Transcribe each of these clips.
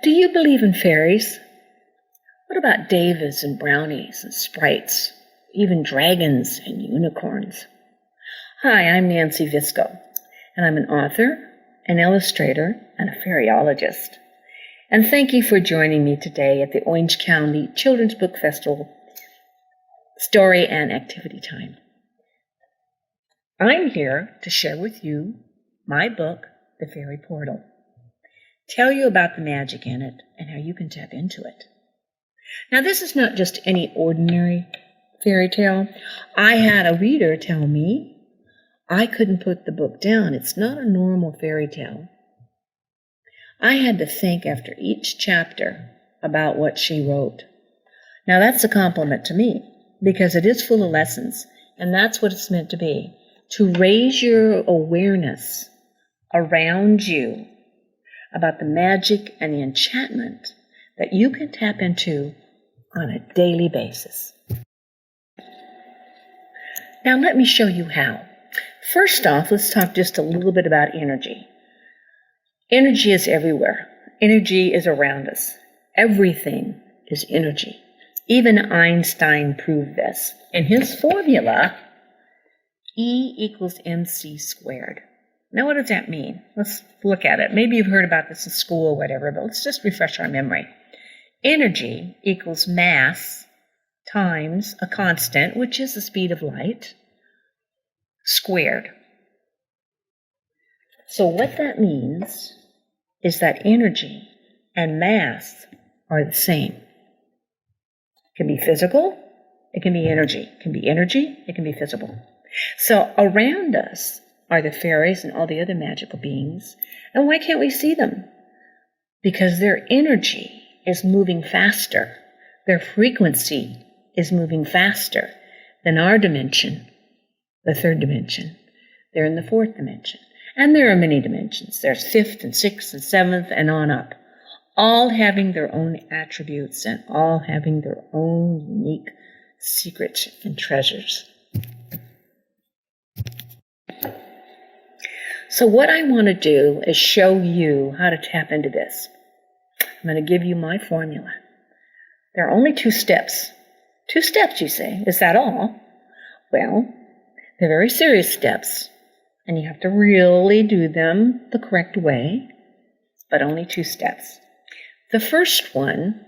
Do you believe in fairies? What about Davids and brownies and sprites, even dragons and unicorns? Hi, I'm Nancy Visco, and I'm an author, an illustrator, and a fairyologist. And thank you for joining me today at the Orange County Children's Book Festival Story and Activity Time. I'm here to share with you my book, The Fairy Portal. Tell you about the magic in it and how you can tap into it. Now, this is not just any ordinary fairy tale. I had a reader tell me I couldn't put the book down. It's not a normal fairy tale. I had to think after each chapter about what she wrote. Now, that's a compliment to me because it is full of lessons, and that's what it's meant to be, to raise your awareness around you about the magic and the enchantment that you can tap into on a daily basis. Now let me show you how. First off, let's talk just a little bit about energy. Energy is everywhere. Energy is around us. Everything is energy. Even Einstein proved this. In his formula, E equals mc squared. Now, what does that mean? Let's look at it. Maybe you've heard about this in school or whatever, but let's just refresh our memory. Energy equals mass times a constant, which is the speed of light, squared. So what that means is that energy and mass are the same. It can be physical, it can be energy. It can be energy, it can be physical. So around us are the fairies and all the other magical beings. And why can't we see them? Because their energy is moving faster. Their frequency is moving faster than our dimension, the third dimension. They're in the fourth dimension. And there are many dimensions. There's fifth and sixth and seventh and on up, all having their own attributes and all having their own unique secrets and treasures. So what I want to do is show you how to tap into this. I'm going to give you my formula. There are only 2 steps. 2 steps, you say. Is that all? Well, they're very serious steps, and you have to really do them the correct way, but only 2 steps. The first one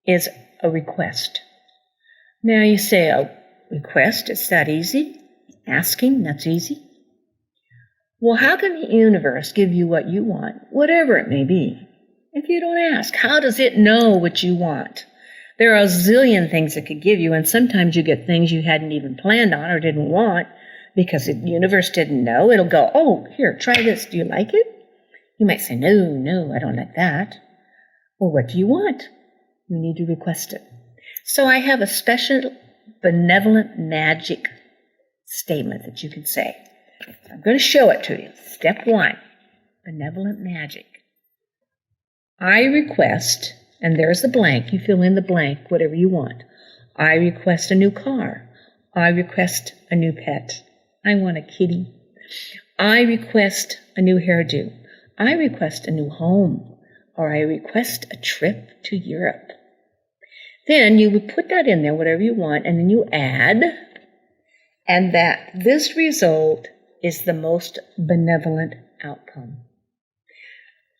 is a request. Now you say, a request, it's that easy? Asking, that's easy? Well, how can the universe give you what you want, whatever it may be, if you don't ask? How does it know what you want? There are a zillion things it could give you, and sometimes you get things you hadn't even planned on or didn't want because the universe didn't know. It'll go, oh, here, try this. Do you like it? You might say, no, I don't like that. Well, what do you want? You need to request it. So I have a special benevolent magic statement that you can say. I'm going to show it to you. Step 1, benevolent magic. I request, and there's the blank. You fill in the blank, whatever you want. I request a new car. I request a new pet. I want a kitty. I request a new hairdo. I request a new home. Or I request a trip to Europe. Then you would put that in there, whatever you want, and then you add, and that this result is the most benevolent outcome.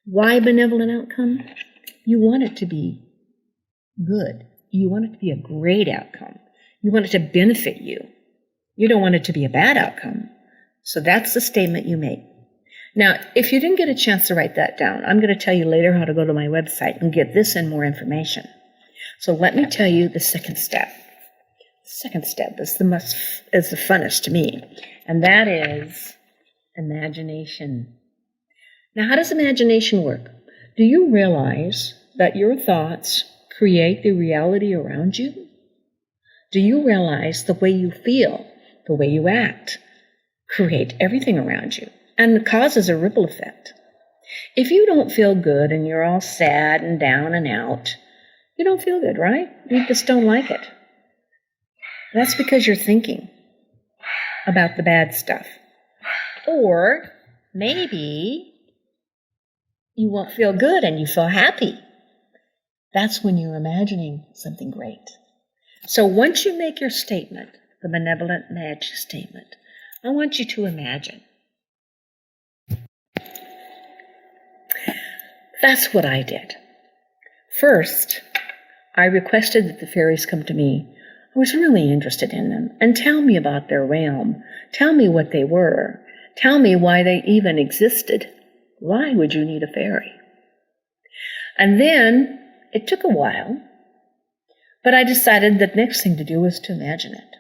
Why benevolent outcome? You want it to be good. You want it to be a great outcome. You want it to benefit you. You don't want it to be a bad outcome. So that's the statement you make. Now, if you didn't get a chance to write that down, I'm going to tell you later how to go to my website and get this and more information. So let me tell you the second step. The second step is the funnest to me, and that is imagination. Now, how does imagination work? Do you realize that your thoughts create the reality around you? Do you realize the way you feel, the way you act, create everything around you and causes a ripple effect? If you don't feel good and you're all sad and down and out, you don't feel good, right? You just don't like it. That's because you're thinking about the bad stuff. Or maybe you won't feel good and you feel happy That's when you're imagining something great. So once you make your statement, the benevolent magic statement, I want you to imagine. That's what I did. First, I requested that the fairies come to me. I was really interested in them and tell me about their realm. Tell me what they were. Tell me why they even existed. Why would you need a fairy? And then it took a while, but I decided that the next thing to do was to imagine it.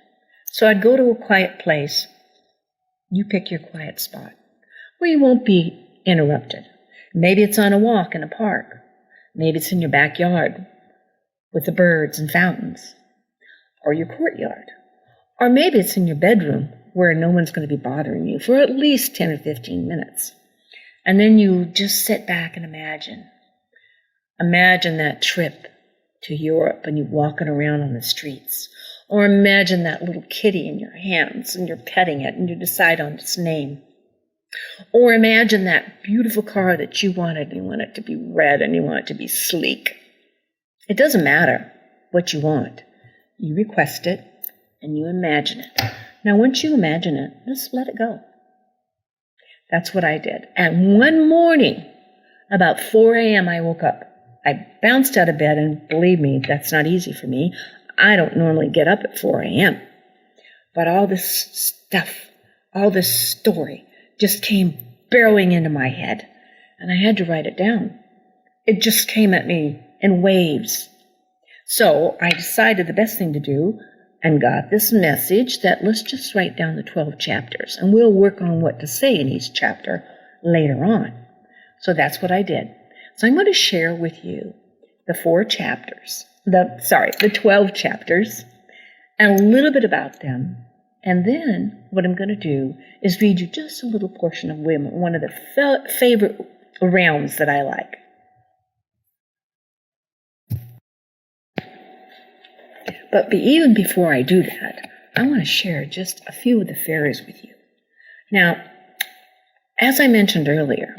So I'd go to a quiet place. You pick your quiet spot where you won't be interrupted. Maybe it's on a walk in a park. Maybe it's in your backyard with the birds and fountains, or your courtyard. Or maybe it's in your bedroom where no one's going to be bothering you for at least 10 or 15 minutes. And then you just sit back and imagine. Imagine that trip to Europe and you walking around on the streets. Or imagine that little kitty in your hands and you're petting it and you decide on its name. Or imagine that beautiful car that you wanted and you want it to be red and you want it to be sleek. It doesn't matter what you want. You request it and you imagine it. Now, once you imagine it, just let it go. That's what I did. And one morning, about 4 a.m., I woke up. I bounced out of bed, and believe me, that's not easy for me. I don't normally get up at 4 a.m. But all this stuff, all this story just came barreling into my head, and I had to write it down. It just came at me in waves. So I decided the best thing to do and got this message that let's just write down the 12 chapters, and we'll work on what to say in each chapter later on. So that's what I did. So I'm going to share with you the 12 chapters, and a little bit about them. And then what I'm going to do is read you just a little portion of one of the favorite realms that I like. But even before I do that, I want to share just a few of the fairies with you. Now, as I mentioned earlier,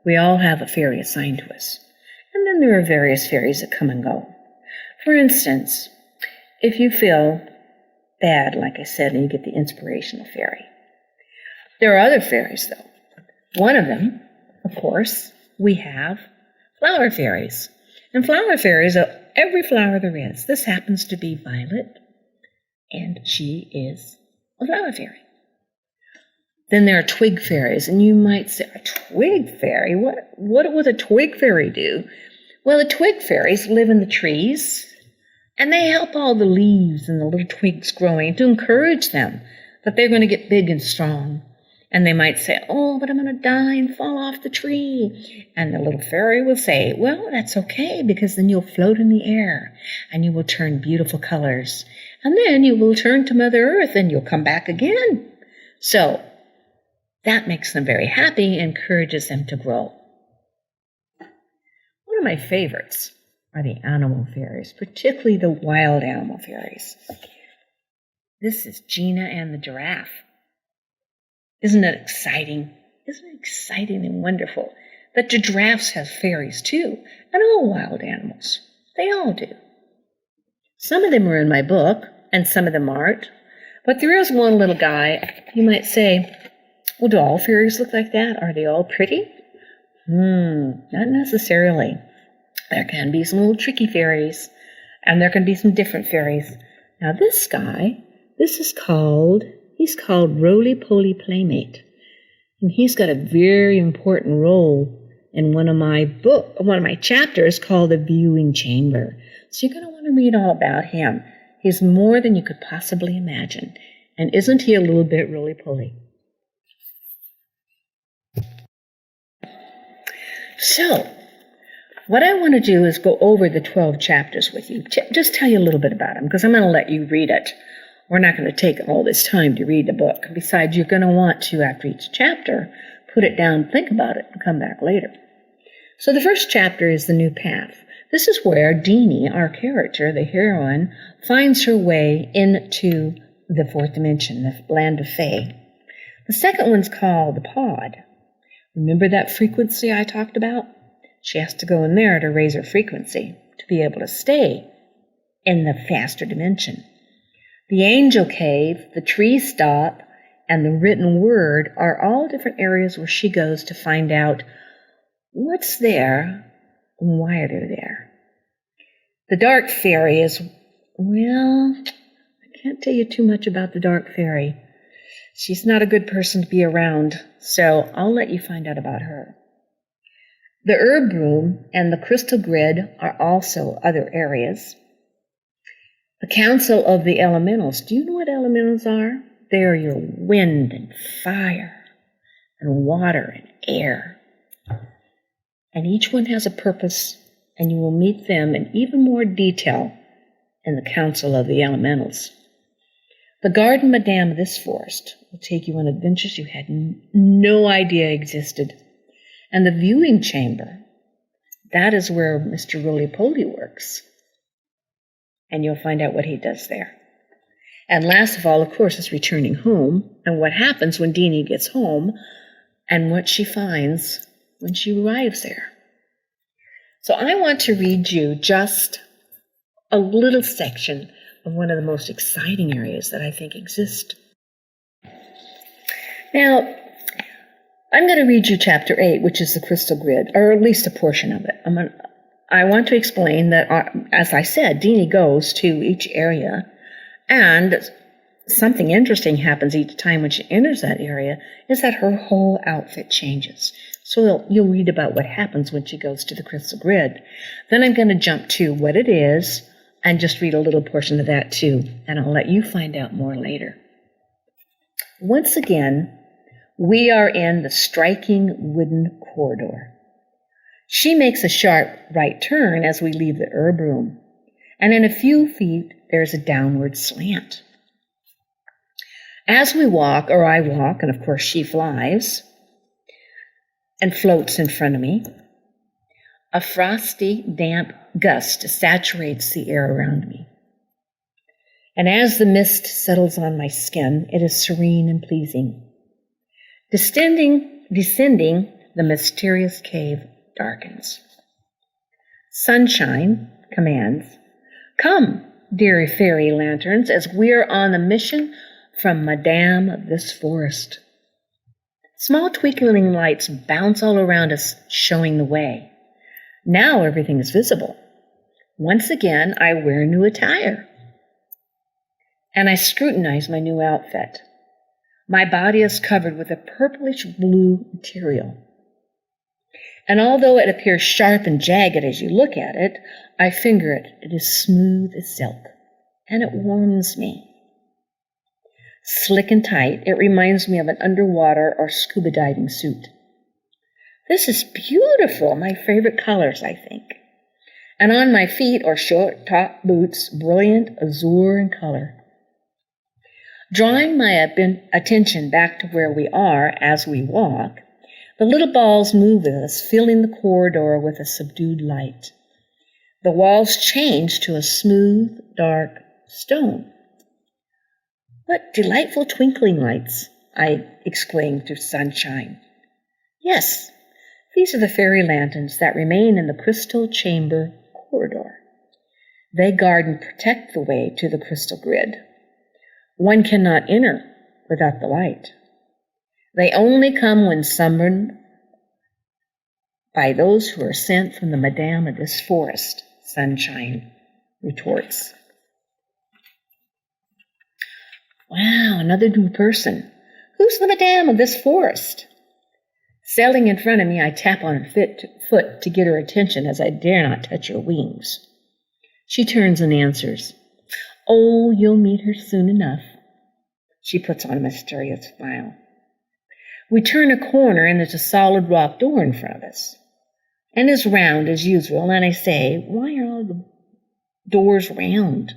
we all have a fairy assigned to us. And then there are various fairies that come and go. For instance, if you feel bad, like I said, and you get the Inspirational Fairy. There are other fairies, though. One of them, of course, we have flower fairies. And flower fairies are every flower there is. This happens to be Violet, and she is a flower fairy. Then there are twig fairies, and you might say, a twig fairy? What would a twig fairy do? Well, the twig fairies live in the trees, and they help all the leaves and the little twigs growing to encourage them that they're going to get big and strong. And they might say, oh, but I'm going to die and fall off the tree. And the little fairy will say, well, that's okay, because then you'll float in the air and you will turn beautiful colors. And then you will turn to Mother Earth and you'll come back again. So that makes them very happy, encourages them to grow. One of my favorites are the animal fairies, particularly the wild animal fairies. This is Gina and the giraffe. Isn't it exciting? Isn't it exciting and wonderful that the giraffes have fairies too, and all wild animals? They all do. Some of them are in my book, and some of them aren't. But there is one little guy. You might say, well, do all fairies look like that? Are they all pretty? Not necessarily. There can be some little tricky fairies, and there can be some different fairies. Now this guy, he's called Roly-Poly Playmate. And he's got a very important role in one of my chapters called The Viewing Chamber. So you're going to want to read all about him. He's more than you could possibly imagine. And isn't he a little bit roly-poly? So, what I want to do is go over the 12 chapters with you. Just tell you a little bit about them, because I'm going to let you read it. We're not going to take all this time to read the book. Besides, you're going to want to, after each chapter, put it down, think about it, and come back later. So the first chapter is The New Path. This is where Deanie, our character, the heroine, finds her way into the fourth dimension, the land of Fae. The second one's called The Pod. Remember that frequency I talked about? She has to go in there to raise her frequency to be able to stay in the faster dimension. The angel cave, the tree stop, and the written word are all different areas where she goes to find out what's there and why are they there. The dark fairy is, well, I can't tell you too much about the dark fairy. She's not a good person to be around, so I'll let you find out about her. The herb room and the crystal grid are also other areas. The Council of the Elementals. Do you know what elementals are? They are your wind and fire and water and air. And each one has a purpose, and you will meet them in even more detail in the Council of the Elementals. The Garden Madame of this forest will take you on adventures you had no idea existed. And the viewing chamber, that is where Mr. Roly-Poly works. And you'll find out what he does there. And last of all, of course, is returning home and what happens when Deanie gets home and what she finds when she arrives there. So I want to read you just a little section of one of the most exciting areas that I think exist. Now, I'm going to read you Chapter 8, which is the Crystal Grid, or at least a portion of it. I want to explain that, as I said, Deanie goes to each area, and something interesting happens each time when she enters that area, is that her whole outfit changes. So you'll read about what happens when she goes to the Crystal Grid. Then I'm going to jump to what it is, and just read a little portion of that too, and I'll let you find out more later. Once again, we are in the striking wooden corridor. She makes a sharp right turn as we leave the herb room, and in a few feet there's a downward slant. As we walk, or I walk, and of course she flies and floats in front of me, a frosty, damp gust saturates the air around me. And as the mist settles on my skin, it is serene and pleasing. Descending, the mysterious cave darkens. Sunshine commands, "Come, dear fairy lanterns, as we're on a mission from Madame of this forest." Small twinkling lights bounce all around us, showing the way. Now everything is visible. Once again, I wear new attire. And I scrutinize my new outfit. My body is covered with a purplish blue material. And although it appears sharp and jagged as you look at it, I finger it. It is smooth as silk, and it warms me. Slick and tight, it reminds me of an underwater or scuba diving suit. This is beautiful, my favorite colors, I think. And on my feet are short top boots, brilliant azure in color. Drawing my attention back to where we are as we walk, the little balls move with us, filling the corridor with a subdued light. The walls change to a smooth, dark stone. "What delightful twinkling lights!" I exclaimed through sunshine. Yes, these are the fairy lanterns that remain in the crystal chamber corridor. They guard and protect the way to the crystal grid. One cannot enter without the light. They only come when summoned by those who are sent from the Madame of this forest, Sunshine retorts. Wow, another new person. Who's the Madame of this forest? Sailing in front of me, I tap on her foot to get her attention as I dare not touch her wings. She turns and answers, "Oh, you'll meet her soon enough." She puts on a mysterious smile. We turn a corner and there's a solid rock door in front of us. And is round as usual, and I say, "Why are all the doors round?"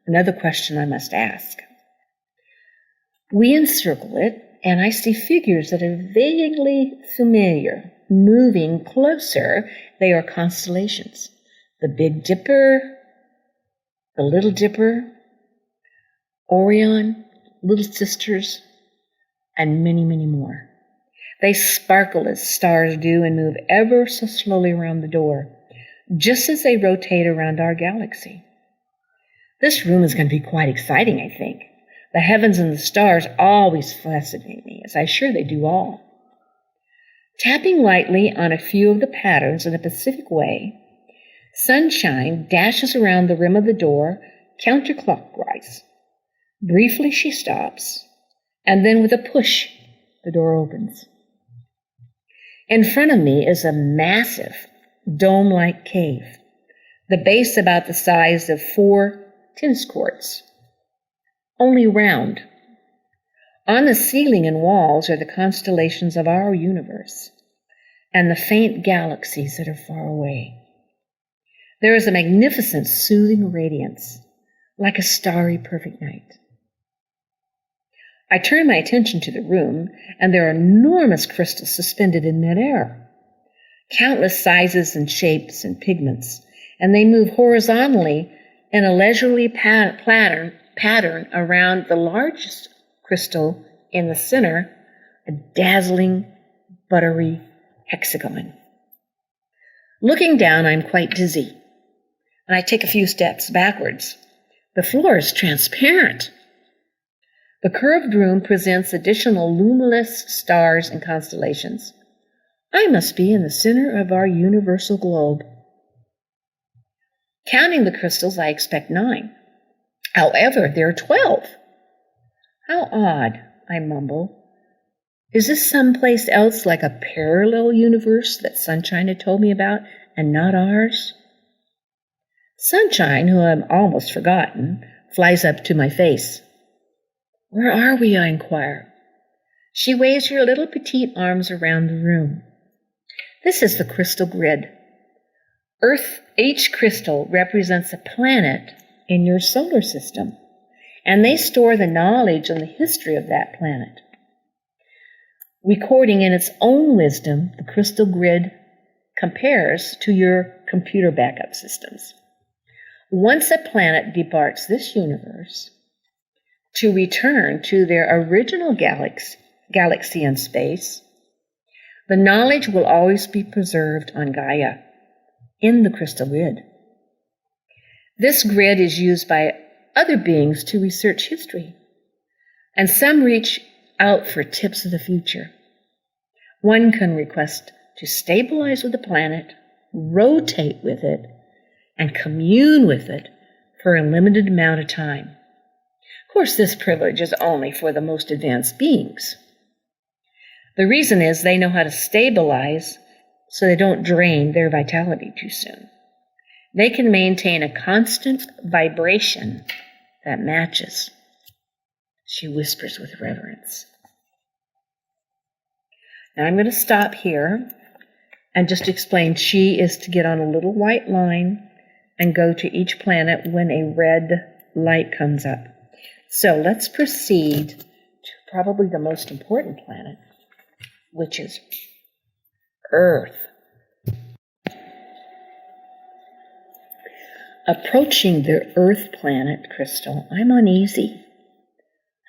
Another question I must ask. We encircle it, and I see figures that are vaguely familiar, moving closer. They are constellations. The Big Dipper, the Little Dipper, Orion, Little Sisters, and many, many more. They sparkle as stars do and move ever so slowly around the door, just as they rotate around our galaxy. This room is going to be quite exciting, I think. The heavens and the stars always fascinate me, as I'm sure they do all. Tapping lightly on a few of the patterns in a Pacific way, Sunshine dashes around the rim of the door counterclockwise. Briefly she stops, and then with a push, the door opens. In front of me is a massive, dome-like cave, the base about the size of 4 tennis courts, only round. On the ceiling and walls are the constellations of our universe and the faint galaxies that are far away. There is a magnificent, soothing radiance, like a starry, perfect night. I turn my attention to the room, and there are enormous crystals suspended in midair, countless sizes and shapes and pigments, and they move horizontally in a leisurely pattern around the largest crystal in the center, a dazzling, buttery hexagon. Looking down, I'm quite dizzy, and I take a few steps backwards. The floor is transparent. The curved room presents additional luminous stars and constellations. I must be in the center of our universal globe. Counting the crystals, I expect 9. However, there are 12. How odd, I mumble. Is this someplace else like a parallel universe that Sunshine had told me about and not ours? Sunshine, who I've almost forgotten, flies up to my face. Where are we? I inquire. She waves her little petite arms around the room. This is the crystal grid. Each crystal represents a planet in your solar system, and they store the knowledge and the history of that planet. Recording in its own wisdom, the crystal grid compares to your computer backup systems. Once a planet departs this universe to return to their original galaxy in space, the knowledge will always be preserved on Gaia, in the crystal grid. This grid is used by other beings to research history, and some reach out for tips of the future. One can request to stabilize with the planet, rotate with it, and commune with it for a limited amount of time. Of course, this privilege is only for the most advanced beings. The reason is they know how to stabilize so they don't drain their vitality too soon. They can maintain a constant vibration that matches. She whispers with reverence. Now I'm going to stop here and just explain chi is to get on a little white line and go to each planet when a red light comes up. So let's proceed to probably the most important planet, which is Earth. Approaching the Earth planet crystal, I'm uneasy.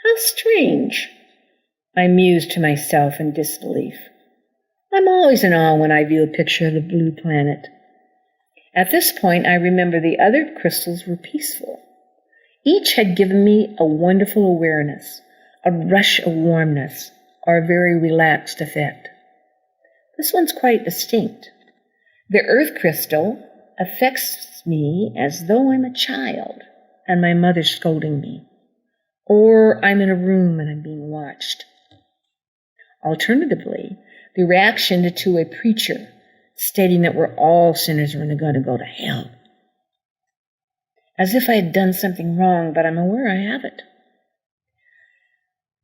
How strange, I muse to myself in disbelief. I'm always in awe when I view a picture of the blue planet. At this point, I remember the other crystals were peaceful. Each had given me a wonderful awareness, a rush of warmness, or a very relaxed effect. This one's quite distinct. The Earth crystal affects me as though I'm a child and my mother's scolding me, or I'm in a room and I'm being watched. Alternatively, the reaction to a preacher stating that we're all sinners and we're going to go to hell. As if I had done something wrong, but I'm aware I haven't.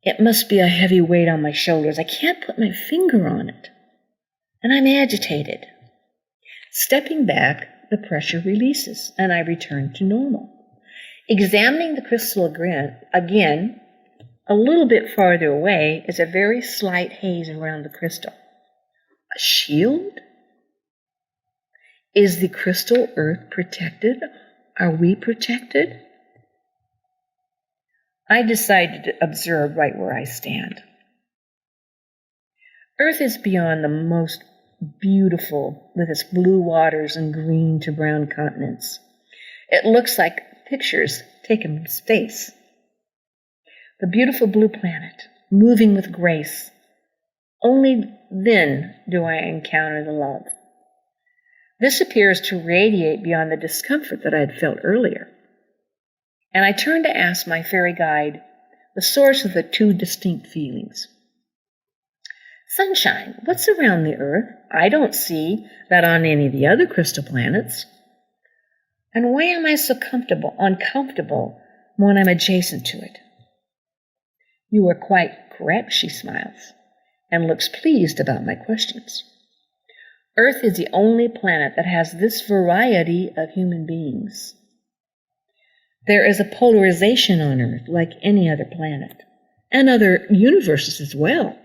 It must be a heavy weight on my shoulders. I can't put my finger on it, and I'm agitated. Stepping back, the pressure releases, and I return to normal. Examining the crystal again, a little bit farther away is a very slight haze around the crystal. A shield? Is the crystal Earth protected? Are we protected? I decided to observe right where I stand. Earth is beyond the most beautiful, with its blue waters and green to brown continents. It looks like pictures taken from space. The beautiful blue planet, moving with grace. Only then do I encounter the love. This appears to radiate beyond the discomfort that I had felt earlier. And I turn to ask my fairy guide the source of the two distinct feelings. Sunshine, what's around the Earth? I don't see that on any of the other crystal planets. And why am I so uncomfortable when I'm adjacent to it? You are quite correct, she smiles, and looks pleased about my questions. Earth is the only planet that has this variety of human beings. There is a polarization on Earth like any other planet, and other universes as well.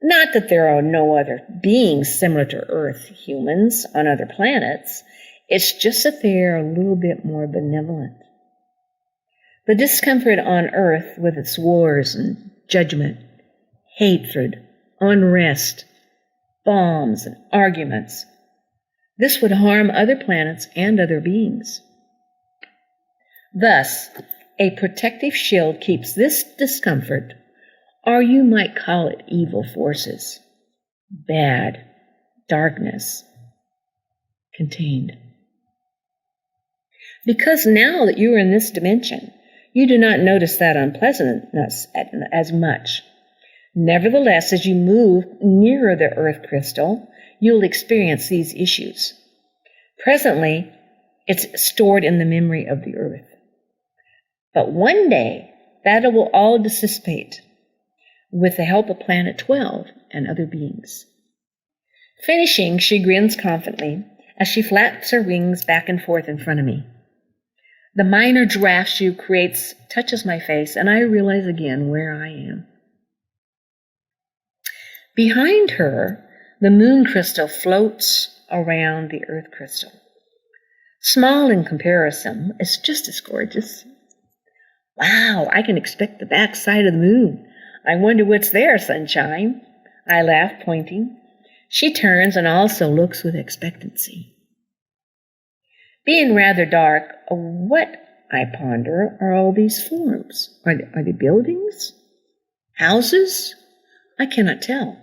Not that there are no other beings similar to Earth humans on other planets. It's just that they are a little bit more benevolent. The discomfort on Earth with its wars and judgment, hatred, unrest, bombs, and arguments, this would harm other planets and other beings. Thus, a protective shield keeps this discomfort, or you might call it evil forces, bad, darkness, contained. Because now that you are in this dimension, you do not notice that unpleasantness as much. Nevertheless, as you move nearer the Earth crystal, you'll experience these issues. Presently, it's stored in the memory of the Earth. But one day, that will all dissipate with the help of Planet 12 and other beings. Finishing, she grins confidently as she flaps her wings back and forth in front of me. The minor draft she creates touches my face, and I realize again where I am. Behind her, the moon crystal floats around the Earth crystal. Small in comparison, it's just as gorgeous. Wow, I can expect the back side of the moon. I wonder what's there, Sunshine. I laugh, pointing. She turns and also looks with expectancy. Being rather dark, what, I ponder, are all these forms? Are they buildings? Houses? I cannot tell.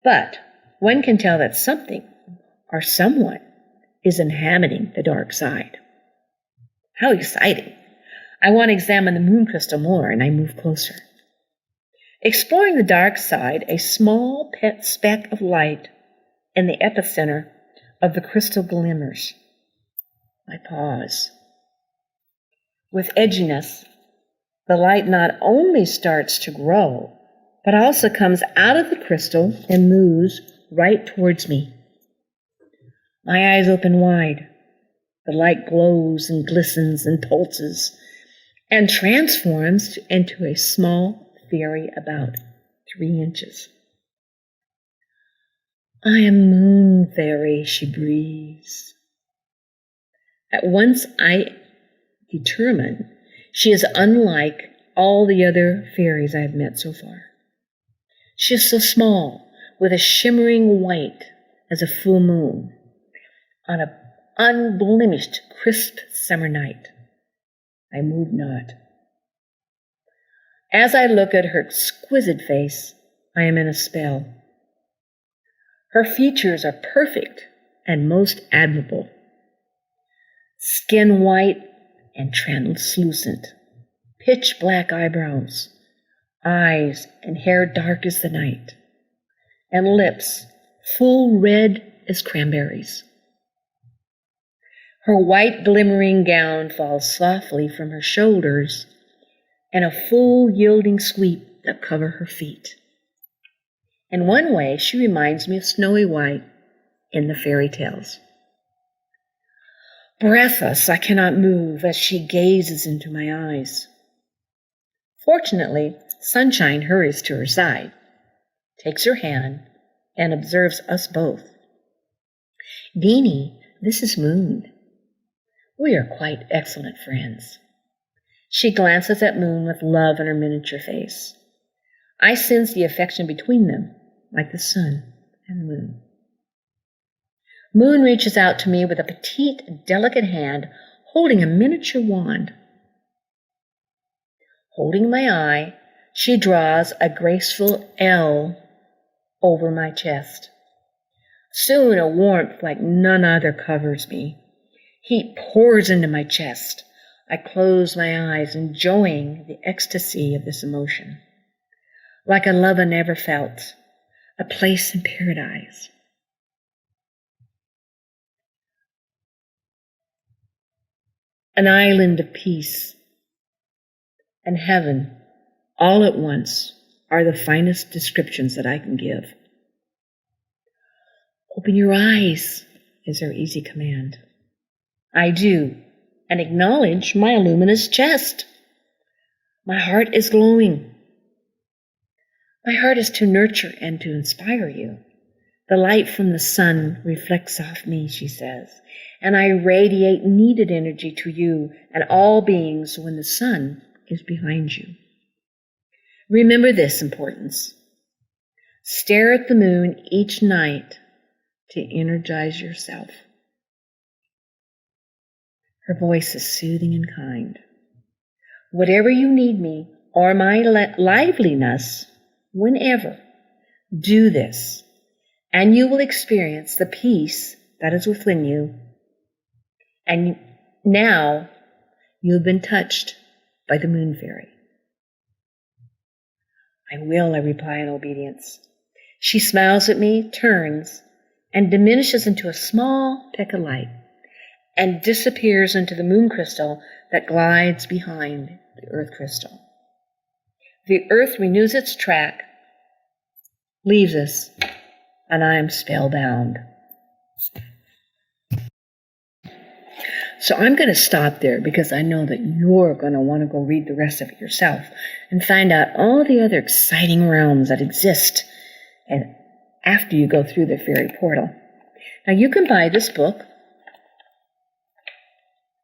But one can tell that something or someone is inhabiting the dark side. How exciting! I want to examine the moon crystal more, and I move closer. Exploring the dark side, a small pet speck of light in the epicenter of the crystal glimmers. I pause. With edginess, the light not only starts to grow, but also comes out of the crystal and moves right towards me. My eyes open wide. The light glows and glistens and pulses and transforms into a small fairy about 3 inches. I am Moon Fairy, she breathes. At once I determine she is unlike all the other fairies I have met so far. She is so small, with a shimmering white as a full moon on an unblemished, crisp summer night. I move not. As I look at her exquisite face, I am in a spell. Her features are perfect and most admirable. Skin white and translucent, pitch black eyebrows, eyes and hair dark as the night, and lips full red as cranberries. Her white glimmering gown falls softly from her shoulders and a full yielding sweep that cover her feet. In one way, she reminds me of Snowy White in the fairy tales. Breathless, I cannot move as she gazes into my eyes. Fortunately, Sunshine hurries to her side, takes her hand, and observes us both. Beanie, this is Moon. We are quite excellent friends. She glances at Moon with love in her miniature face. I sense the affection between them, like the sun and the moon. Moon reaches out to me with a petite, delicate hand, holding a miniature wand. Holding my eye, she draws a graceful L over my chest. Soon a warmth like none other covers me. Heat pours into my chest. I close my eyes, enjoying the ecstasy of this emotion. Like a love I never felt, a place in paradise. An island of peace and heaven, all at once, are the finest descriptions that I can give. Open your eyes, is her easy command. I do, and acknowledge my luminous chest. My heart is glowing. My heart is to nurture and to inspire you. The light from the sun reflects off me, she says, and I radiate needed energy to you and all beings when the sun is behind you. Remember this importance. Stare at the moon each night to energize yourself. Her voice is soothing and kind. Whatever you need me or my liveliness, whenever, do this, and you will experience the peace that is within you. And now you have been touched by the Moon Fairy. I will, I reply in obedience. She smiles at me, turns, and diminishes into a small peck of light, and disappears into the moon crystal that glides behind the earth crystal. The earth renews its track, leaves us, and I am spellbound. So I'm going to stop there because I know that you're going to want to go read the rest of it yourself and find out all the other exciting realms that exist and after you go through the fairy portal. Now you can buy this book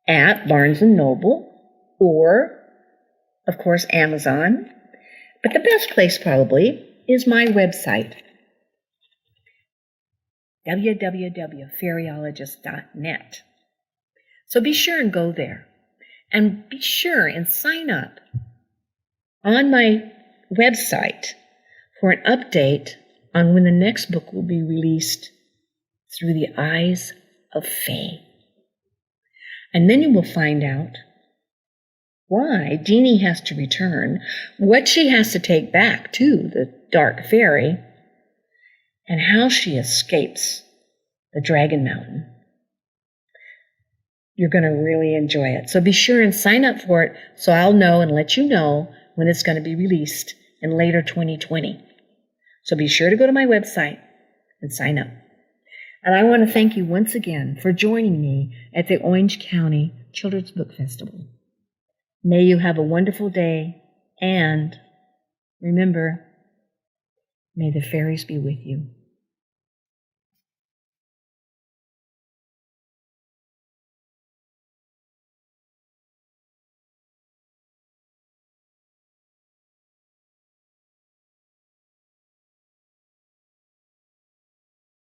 at Barnes & Noble or, of course, Amazon. But the best place probably is my website, www.fairyologist.net. So be sure and go there. And be sure and sign up on my website for an update on when the next book will be released through the eyes of Faye. And then you will find out why Jeannie has to return, what she has to take back to the Dark Fairy, and how she escapes the Dragon Mountain. You're going to really enjoy it. So be sure and sign up for it so I'll know and let you know when it's going to be released in later 2020. So be sure to go to my website and sign up. And I want to thank you once again for joining me at the Orange County Children's Book Festival. May you have a wonderful day, and remember, may the fairies be with you.